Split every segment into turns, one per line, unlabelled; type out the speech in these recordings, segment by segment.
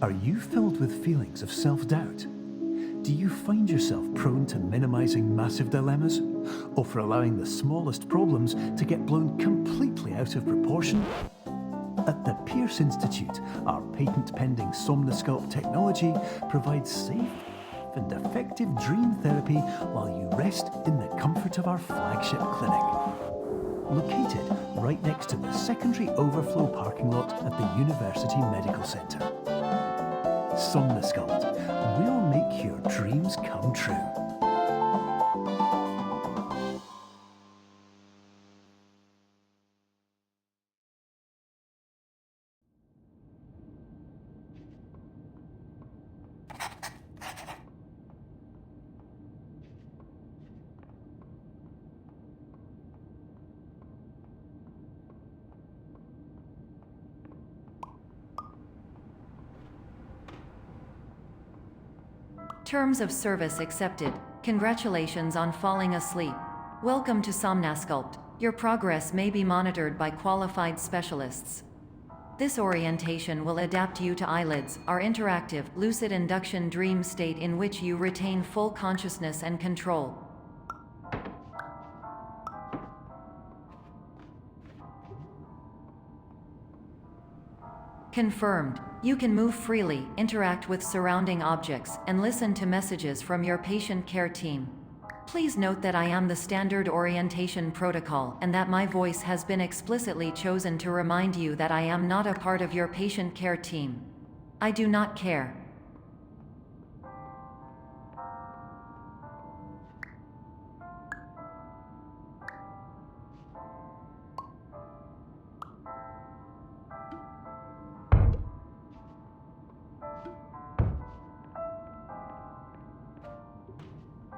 Are you filled with feelings of self-doubt? Do you find yourself prone to minimizing massive dilemmas? Or for allowing the smallest problems to get blown completely out of proportion? At the Pierce Institute, our patent-pending Somnosculpt technology provides safe and effective dream therapy while you rest in the comfort of our flagship clinic. Located right next to the secondary overflow parking lot at the University Medical Centre. Somnosculpt, we'll make your dreams come true.
Terms of service accepted. Congratulations on falling asleep. Welcome to Somnosculpt. Your progress may be monitored by qualified specialists. This orientation will adapt you to eyelids, our interactive, lucid induction dream state in which you retain full consciousness and control. Confirmed. You can move freely, interact with surrounding objects, and listen to messages from your patient care team. Please note that I am the standard orientation protocol and that my voice has been explicitly chosen to remind you that I am not a part of your patient care team. I do not care.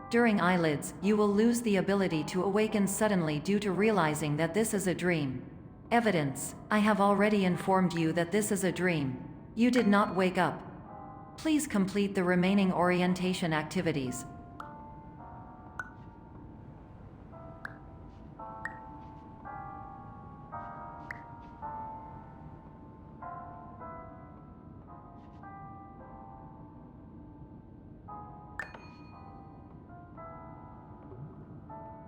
During eyelids, you will lose the ability to awaken suddenly due to realizing that this is a dream. Evidence: I have already informed you that this is a dream. You did not wake up. Please complete the remaining orientation activities.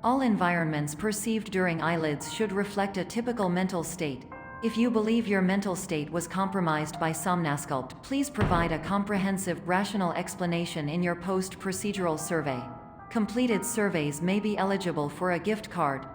All environments perceived during eyelids should reflect a typical mental state. If you believe your mental state was compromised by Somnosculpt, please provide a comprehensive, rational explanation in your post-procedural survey. Completed surveys may be eligible for a gift card.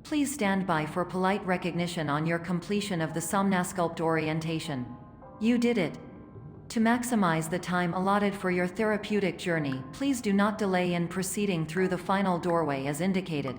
Please stand by for polite recognition on your completion of the Somnosculpt orientation. You did it. To maximize the time allotted for your therapeutic journey, please do not delay in proceeding through the final doorway as indicated.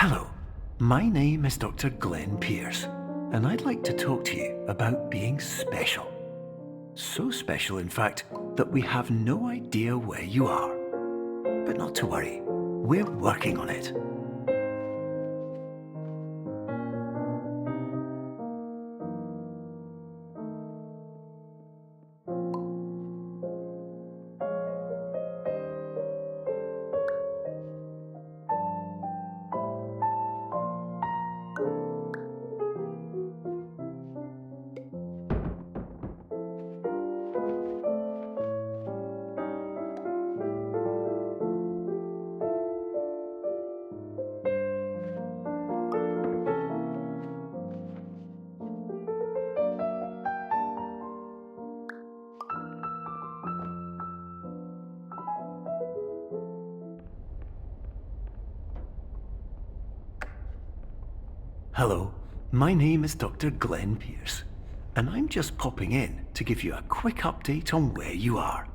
Hello, my name is Dr. Glenn Pierce, and I'd like to talk to you about being special. So special, in fact, that we have no idea where you are. But not to worry, we're working on it. Hello, my name is Dr. Glenn Pierce, and I'm just popping in to give you a quick update on where you are.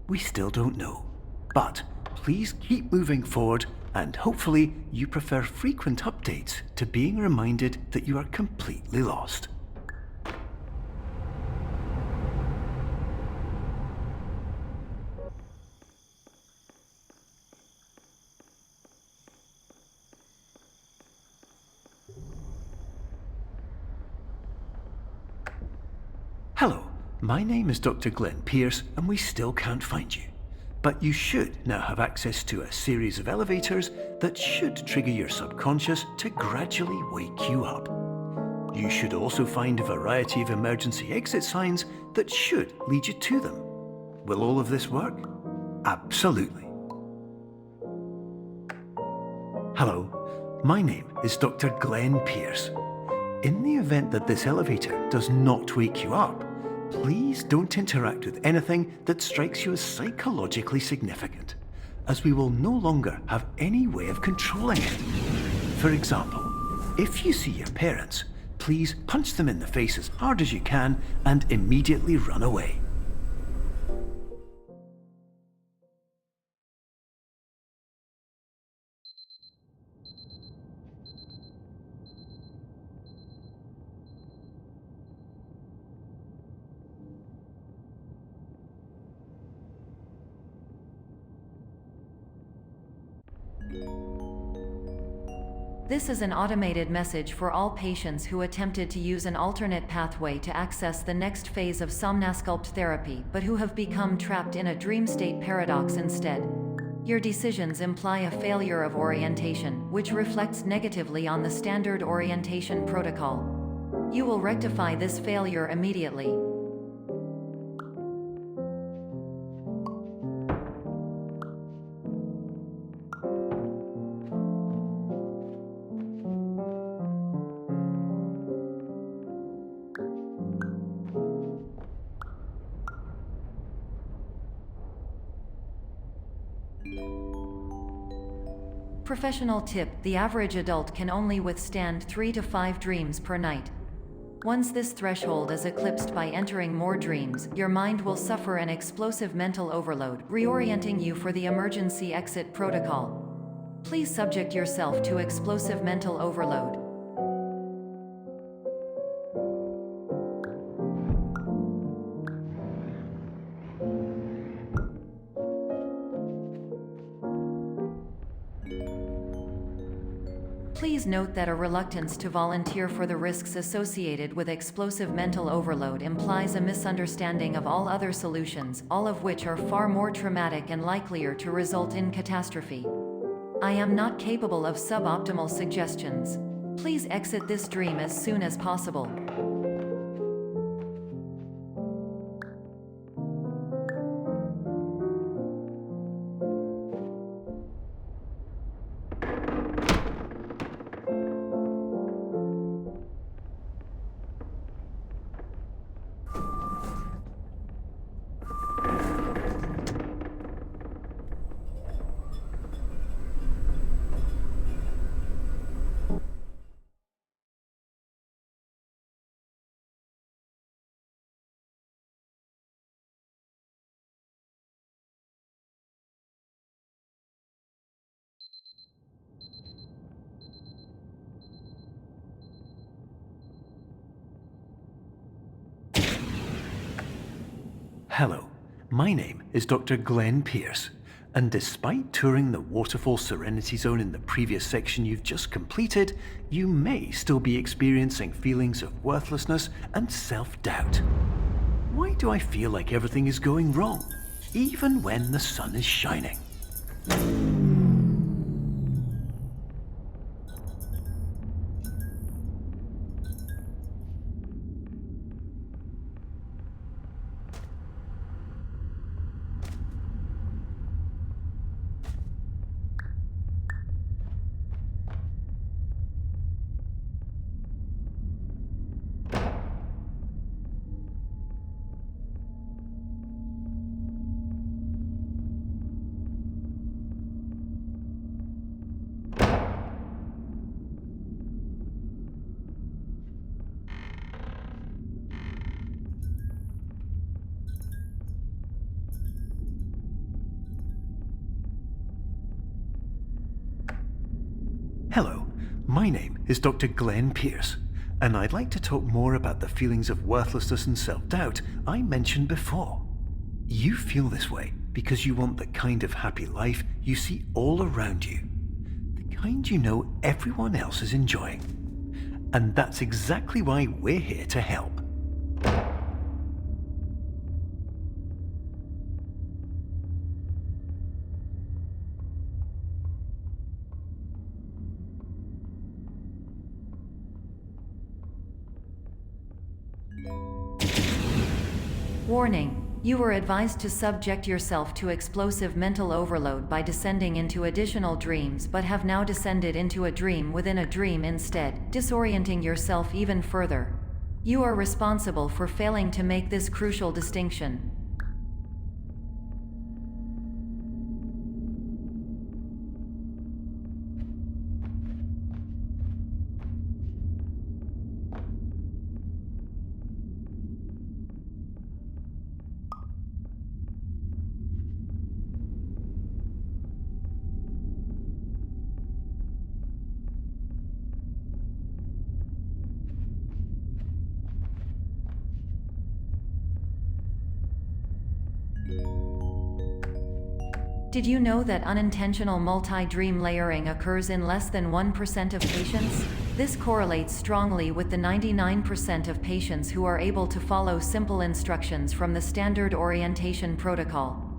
We still don't know, but please keep moving forward, and hopefully you prefer frequent updates to being reminded that you are completely lost. Hello, my name is Dr. Glenn Pierce, and we still can't find you. But you should now have access to a series of elevators that should trigger your subconscious to gradually wake you up. You should also find a variety of emergency exit signs that should lead you to them. Will all of this work? Absolutely. Hello, my name is Dr. Glenn Pierce. In the event that this elevator does not wake you up, please don't interact with anything that strikes you as psychologically significant, as we will no longer have any way of controlling it. For example, if you see your parents, please punch them in the face as hard as you can and immediately run away.
This is an automated message for all patients who attempted to use an alternate pathway to access the next phase of somnasculpt therapy but who have become trapped in a dream state paradox instead. Your decisions imply a failure of orientation, which reflects negatively on the standard orientation protocol. You will rectify this failure immediately. Professional tip: the average adult can only withstand 3 to 5 dreams per night. Once this threshold is eclipsed by entering more dreams, your mind will suffer an explosive mental overload, reorienting you for the emergency exit protocol. Please subject yourself to explosive mental overload. Please note that a reluctance to volunteer for the risks associated with explosive mental overload implies a misunderstanding of all other solutions, all of which are far more traumatic and likelier to result in catastrophe. I am not capable of suboptimal suggestions. Please exit this dream as soon as possible.
Hello, my name is Dr. Glenn Pierce, and despite touring the waterfall Serenity Zone in the previous section you've just completed, you may still be experiencing feelings of worthlessness and self-doubt. Why do I feel like everything is going wrong, even when the sun is shining? Hello, my name is Dr. Glenn Pierce, and I'd like to talk more about the feelings of worthlessness and self-doubt I mentioned before. You feel this way because you want the kind of happy life you see all around you, the kind you know everyone else is enjoying. And that's exactly why we're here to help.
Warning. You are advised to subject yourself to explosive mental overload by descending into additional dreams, but have now descended into a dream within a dream instead, disorienting yourself even further. You are responsible for failing to make this crucial distinction. Did you know that unintentional multi-dream layering occurs in less than 1% of patients? This correlates strongly with the 99% of patients who are able to follow simple instructions from the standard orientation protocol.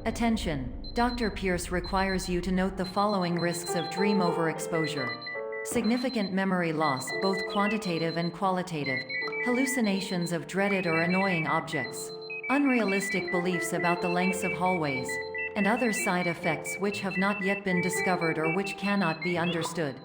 Attention! Dr. Pierce requires you to note the following risks of dream overexposure. Significant memory loss, both quantitative and qualitative. Hallucinations of dreaded or annoying objects. Unrealistic beliefs about the lengths of hallways. And other side effects which have not yet been discovered or which cannot be understood.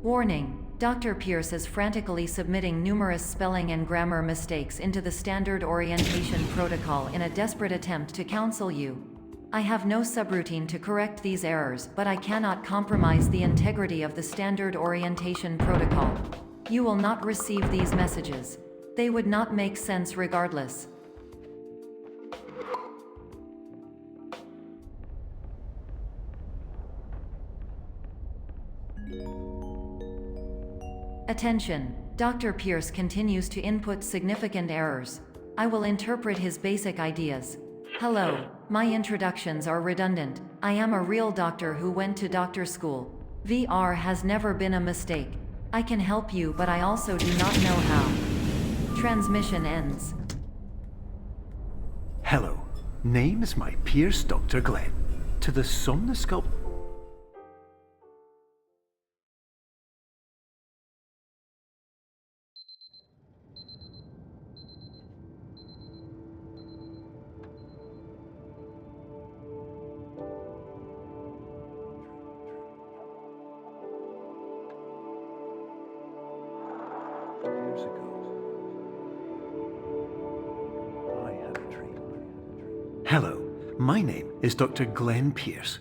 Warning: Dr. Pierce is frantically submitting numerous spelling and grammar mistakes into the standard orientation protocol in a desperate attempt to counsel you. I have no subroutine to correct these errors, but I cannot compromise the integrity of the standard orientation protocol. You will not receive these messages. They would not make sense regardless. Attention! Dr. Pierce continues to input significant errors. I will interpret his basic ideas. Hello, my introductions are redundant. I am a real doctor who went to doctor school. VR has never been a mistake. I can help you, but I also do not know how. Transmission ends.
Hello, name is my Pierce Dr. Glenn. To the somnosculpt. Years ago, I had a dream. Hello, my name is Dr. Glenn Pierce.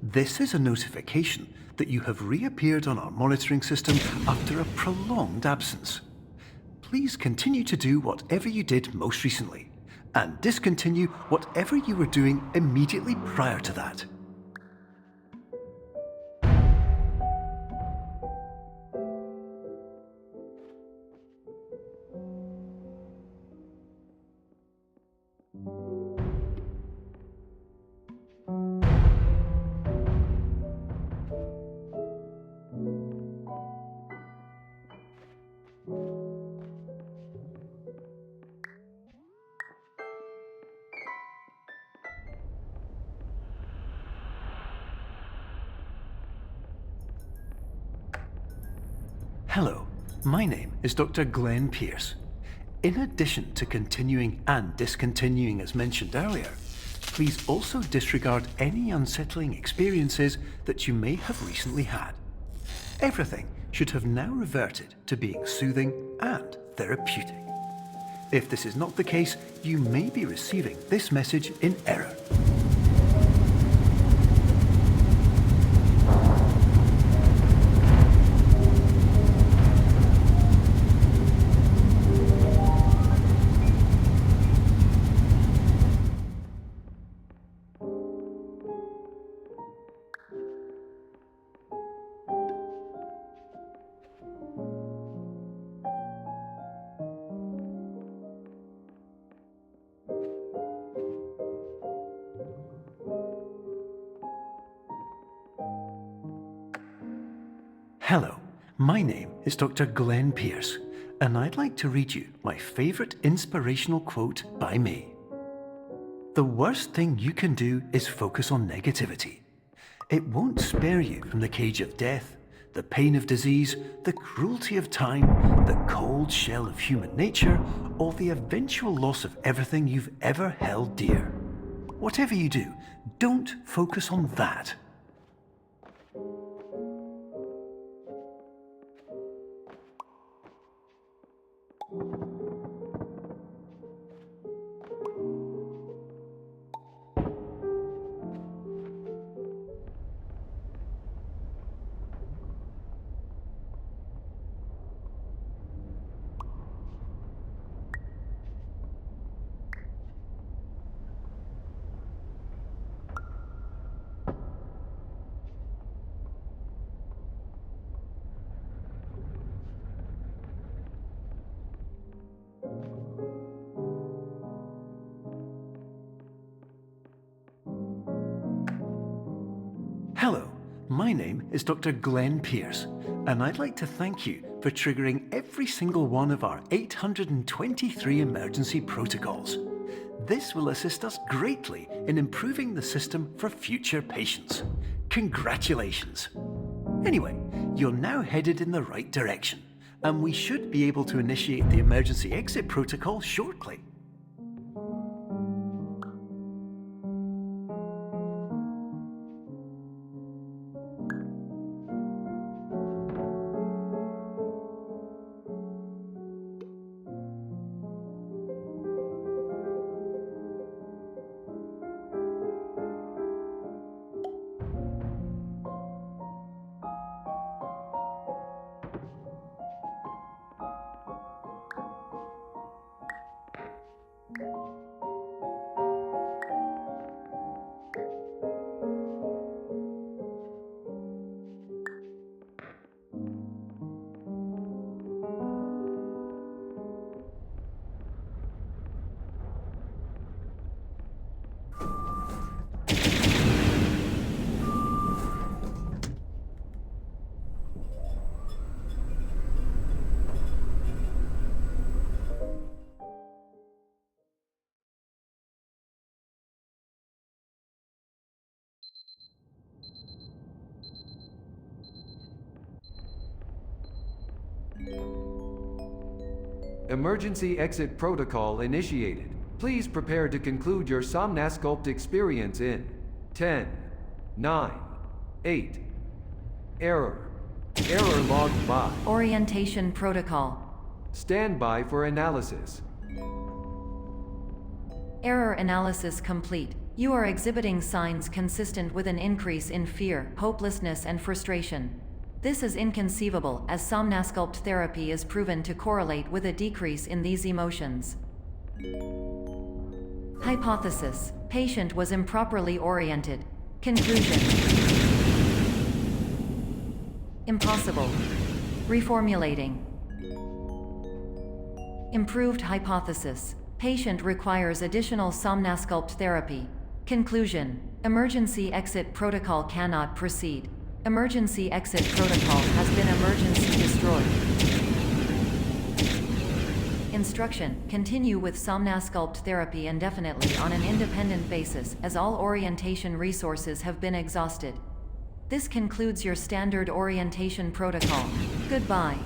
This is a notification that you have reappeared on our monitoring system after a prolonged absence. Please continue to do whatever you did most recently, and discontinue whatever you were doing immediately prior to that. Hello, my name is Dr. Glenn Pierce. In addition to continuing and discontinuing as mentioned earlier, please also disregard any unsettling experiences that you may have recently had. Everything should have now reverted to being soothing and therapeutic. If this is not the case, you may be receiving this message in error. Hello, my name is Dr. Glenn Pierce, and I'd like to read you my favourite inspirational quote by me. The worst thing you can do is focus on negativity. It won't spare you from the cage of death, the pain of disease, the cruelty of time, the cold shell of human nature, or the eventual loss of everything you've ever held dear. Whatever you do, don't focus on that. Hello, my name is Dr. Glenn Pierce, and I'd like to thank you for triggering every single one of our 823 emergency protocols. This will assist us greatly in improving the system for future patients. Congratulations! Anyway, you're now headed in the right direction, and we should be able to initiate the emergency exit protocol shortly.
Emergency exit protocol initiated. Please prepare to conclude your Somnasculpt experience in 10, 9, 8. Error. Error logged by.
Orientation protocol.
Stand by for analysis.
Error analysis complete. You are exhibiting signs consistent with an increase in fear, hopelessness, and frustration. This is inconceivable, as Somnasculpt therapy is proven to correlate with a decrease in these emotions. Hypothesis: patient was improperly oriented. Conclusion: impossible. Reformulating. Improved hypothesis: patient requires additional Somnasculpt therapy. Conclusion: emergency exit protocol cannot proceed. Emergency exit protocol has been emergency destroyed. Instruction: continue with Somnasculpt therapy indefinitely on an independent basis, as all orientation resources have been exhausted. This concludes your standard orientation protocol. Goodbye.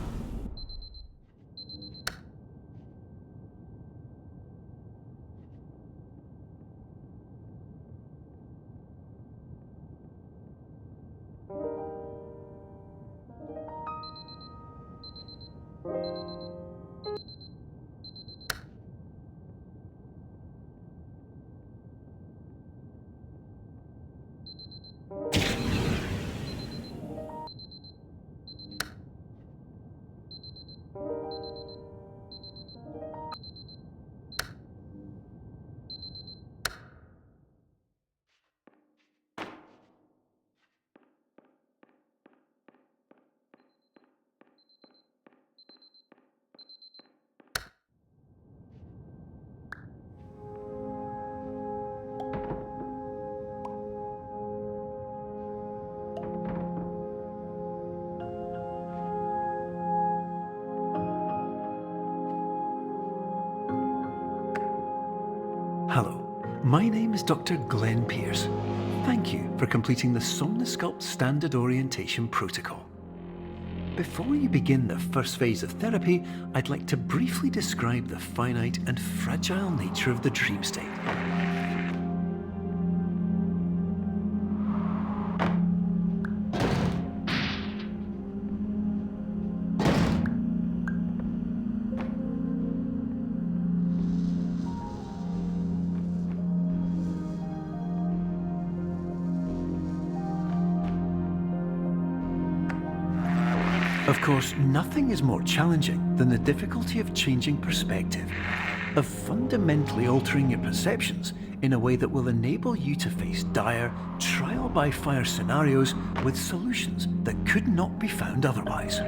Hello, my name is Dr. Glenn Pierce. Thank you for completing the Somnasculpt Standard Orientation Protocol. Before you begin the first phase of therapy, I'd like to briefly describe the finite and fragile nature of the dream state. Of course, nothing is more challenging than the difficulty of changing perspective, of fundamentally altering your perceptions in a way that will enable you to face dire, trial-by-fire scenarios with solutions that could not be found otherwise.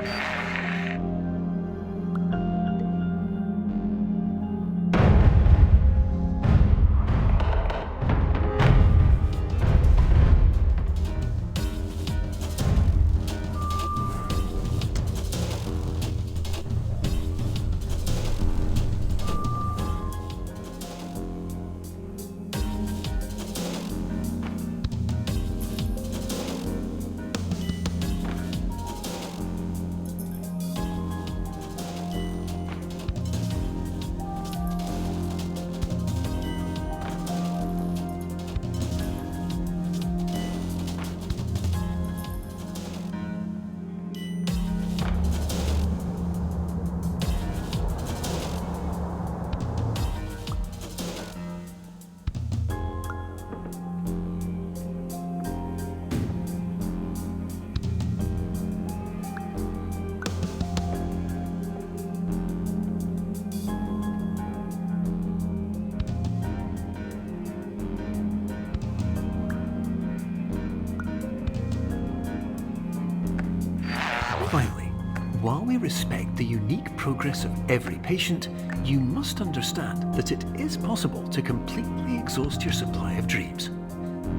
respect the unique progress of every patient, you must understand that it is possible to completely exhaust your supply of dreams,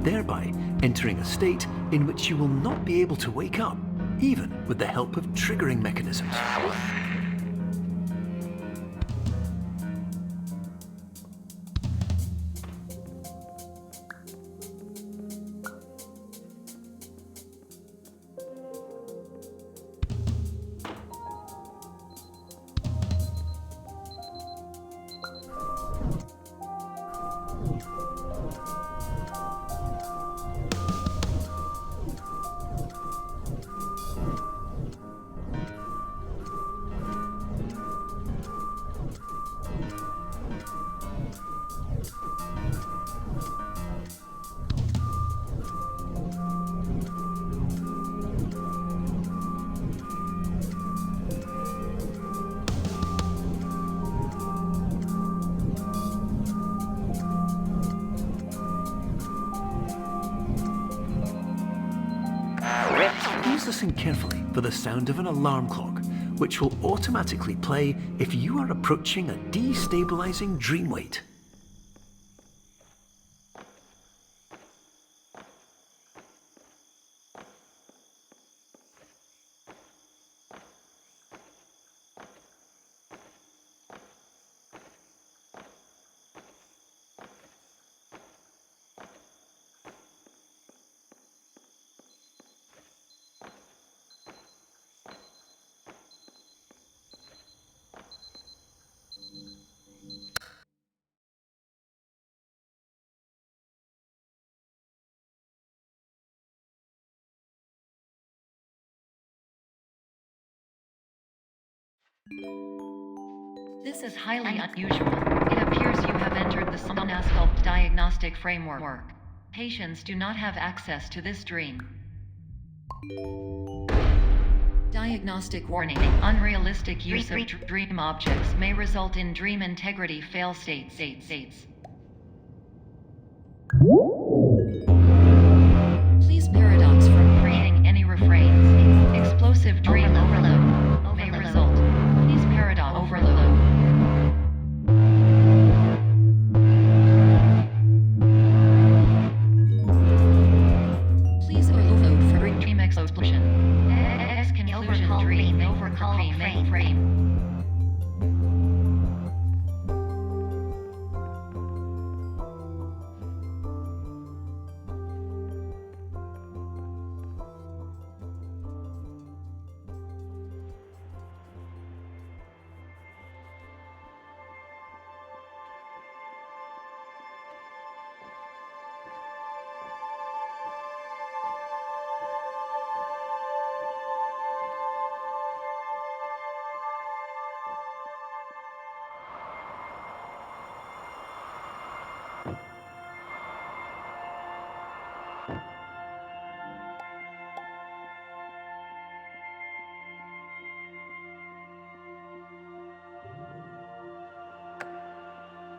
thereby entering a state in which you will not be able to wake up, even with the help of triggering mechanisms. Please listen carefully for the sound of an alarm clock, which will automatically play if you are approaching a destabilizing dream weight.
This is highly unusual. It appears you have entered the Somnasculpt diagnostic framework. Patients do not have access to this dream. Diagnostic warning. Unrealistic use of dream objects may result in dream integrity fail states. Please paradox from creating any refrains. Explosive dream overload may result. Please paradox overload. Please overload for dream explosion. Conclusion dream overcall frame.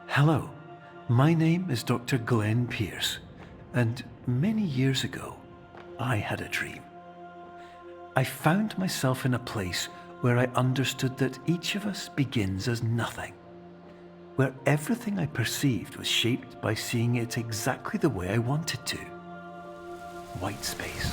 Hello, my name is Dr. Glenn Pierce, and many years ago, I had a dream. I found myself in a place where I understood that each of us begins as nothing, where everything I perceived was shaped by seeing it exactly the way I wanted to. White space.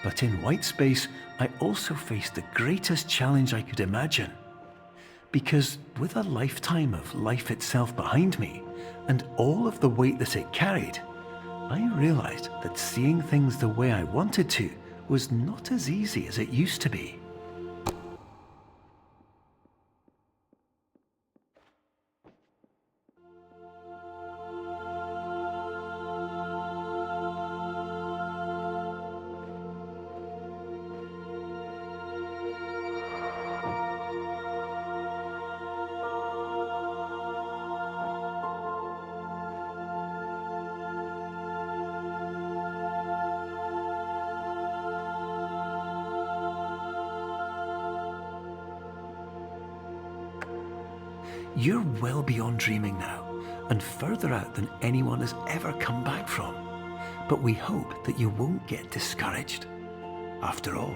But in white space, I also faced the greatest challenge I could imagine. Because with a lifetime of life itself behind me, and all of the weight that it carried, I realized that seeing things the way I wanted to was not as easy as it used to be. You're well beyond dreaming now, and further out than anyone has ever come back from. But we hope that you won't get discouraged. After all,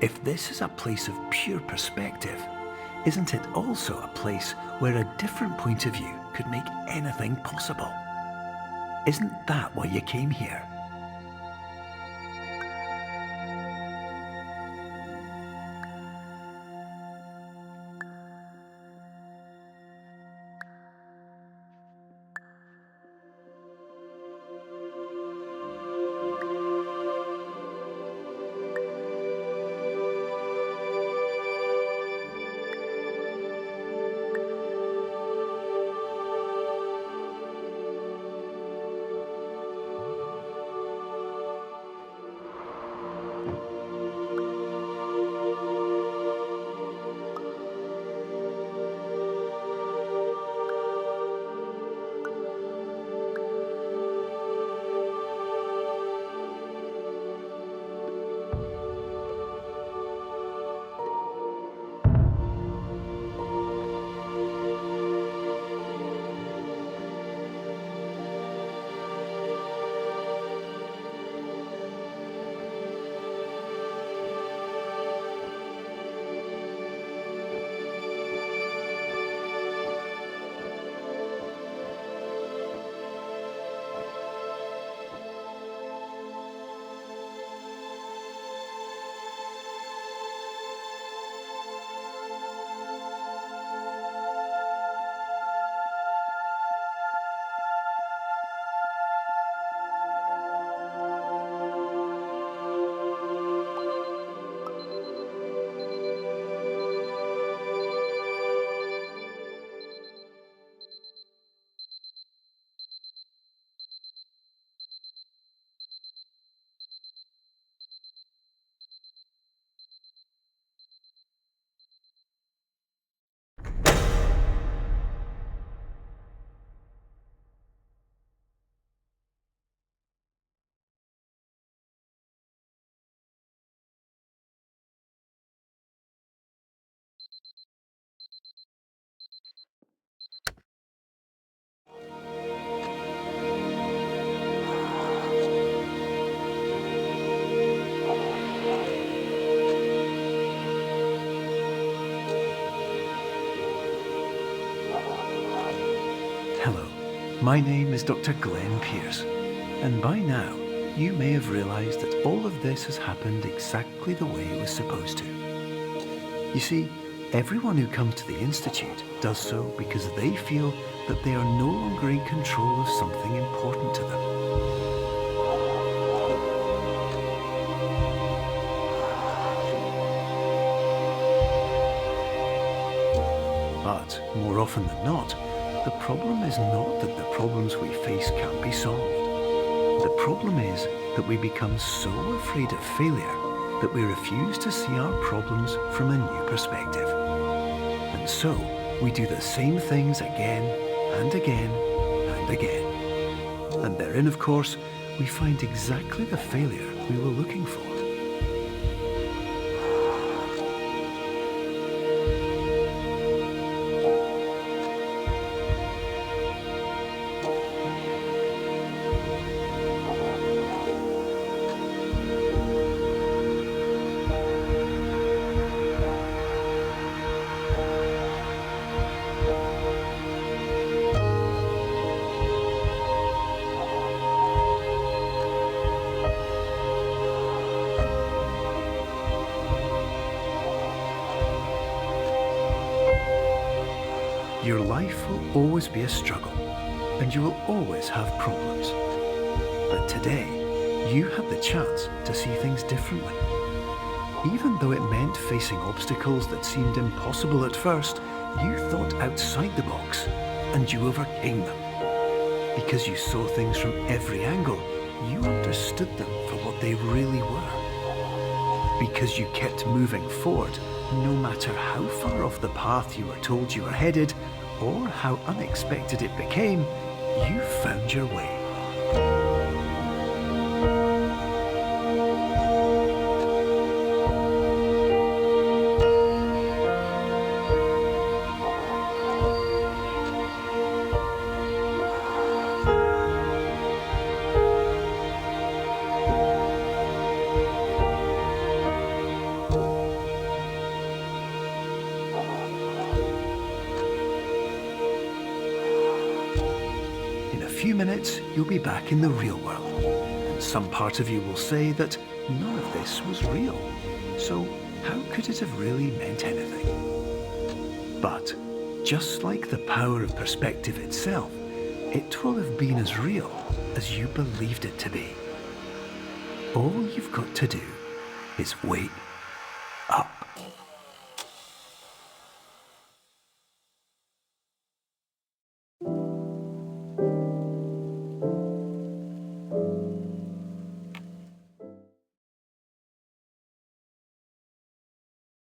if this is a place of pure perspective, isn't it also a place where a different point of view could make anything possible? Isn't that why you came here? Hello, my name is Dr. Glenn Pierce, and by now you may have realised that all of this has happened exactly the way it was supposed to. You see, everyone who comes to the Institute does so because they feel that they are no longer in control of something important to them. But more often than not, the problem is not that the problems we face can't be solved. The problem is that we become so afraid of failure that we refuse to see our problems from a new perspective. And so we do the same things again and again and again. And therein, of course, we find exactly the failure we were looking for. Your life will always be a struggle, and you will always have problems. But today, you have the chance to see things differently. Even though it meant facing obstacles that seemed impossible at first, you thought outside the box, and you overcame them. Because you saw things from every angle, you understood them for what they really were. Because you kept moving forward, no matter how far off the path you were told you were headed, or how unexpected it became, you found your way. In a few minutes, you'll be back in the real world, and some part of you will say that none of this was real. So how could it have really meant anything? But just like the power of perspective itself, it will have been as real as you believed it to be. All you've got to do is wait